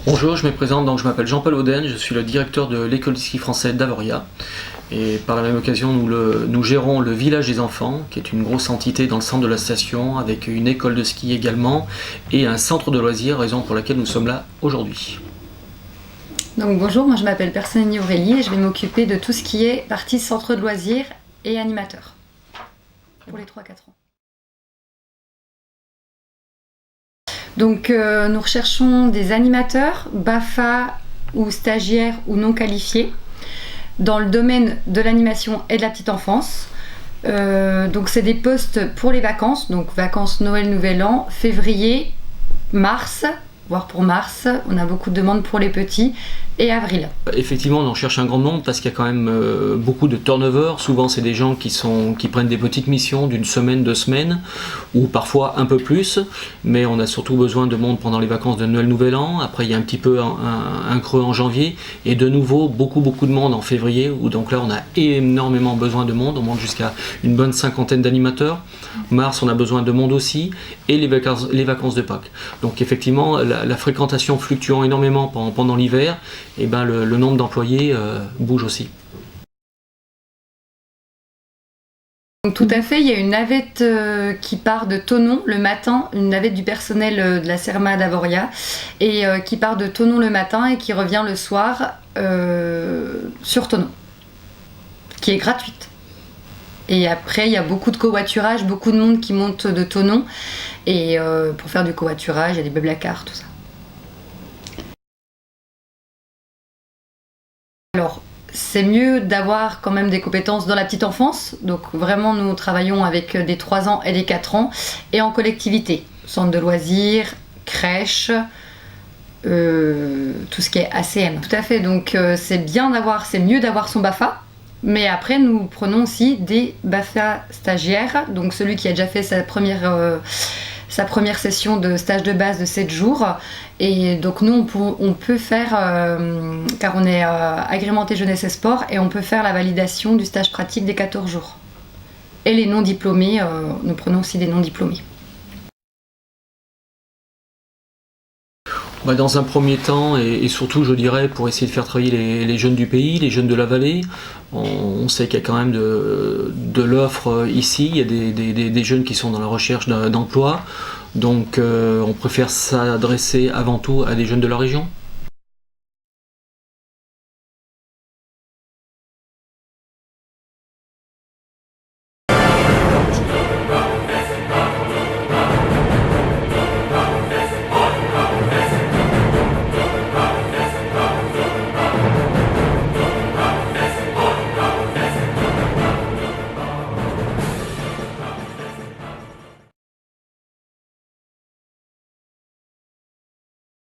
Bonjour, je me présente, donc je m'appelle Jean-Paul Auden, je suis le directeur de l'école de ski français d'Avoria. Et par la même occasion, nous gérons le village des enfants, qui est une grosse entité dans le centre de la station, avec une école de ski également, et un centre de loisirs, raison pour laquelle nous sommes là aujourd'hui. Donc bonjour, moi je m'appelle Persani Aurélie et je vais m'occuper de tout ce qui est partie centre de loisirs et animateur pour les 3-4 ans. Donc nous recherchons des animateurs, BAFA ou stagiaires ou non qualifiés dans le domaine de l'animation et de la petite enfance. Donc c'est des postes pour les vacances, donc vacances Noël, Nouvel An, février, mars, voire pour mars, on a beaucoup de demandes pour les petits, et avril. Effectivement, on en cherche un grand nombre parce qu'il y a quand même beaucoup de turnover. Souvent, c'est des gens qui prennent des petites missions d'une semaine, 2 semaines, ou parfois un peu plus. Mais on a surtout besoin de monde pendant les vacances de Noël, Nouvel An. Après, il y a un petit peu un creux en janvier. Et de nouveau, beaucoup de monde en février, où donc là, on a énormément besoin de monde. On monte jusqu'à une bonne 50aine d'animateurs. Mars, on a besoin de monde aussi. Et les vacances de Pâques. Donc effectivement, la fréquentation fluctuant énormément pendant l'hiver, et ben le nombre d'employés bouge aussi. Donc, tout à fait, il y a une navette qui part de Thonon le matin, une navette du personnel de la CERMA d'Avoria, et qui part de Thonon le matin et qui revient le soir sur Thonon, qui est gratuite. Et après, il y a beaucoup de covoiturage, beaucoup de monde qui monte de Thonon, et pour faire du covoiturage, il y a des Blablacar, tout ça. Alors, c'est mieux d'avoir quand même des compétences dans la petite enfance. Donc vraiment, nous travaillons avec des 3 ans et des 4 ans. Et en collectivité, centre de loisirs, crèche, tout ce qui est ACM. Tout à fait, donc c'est mieux d'avoir son BAFA. Mais après, nous prenons aussi des BAFA stagiaires. Donc celui qui a déjà fait sa première session de stage de base de 7 jours. Et donc nous, on peut faire, car on est agrémenté jeunesse et sport, et on peut faire la validation du stage pratique des 14 jours. Et les non-diplômés, nous prenons aussi des non-diplômés. Dans un premier temps, et surtout je dirais pour essayer de faire travailler les jeunes du pays, les jeunes de la vallée, on sait qu'il y a quand même de l'offre ici, il y a des jeunes qui sont dans la recherche d'emploi, donc on préfère s'adresser avant tout à des jeunes de la région.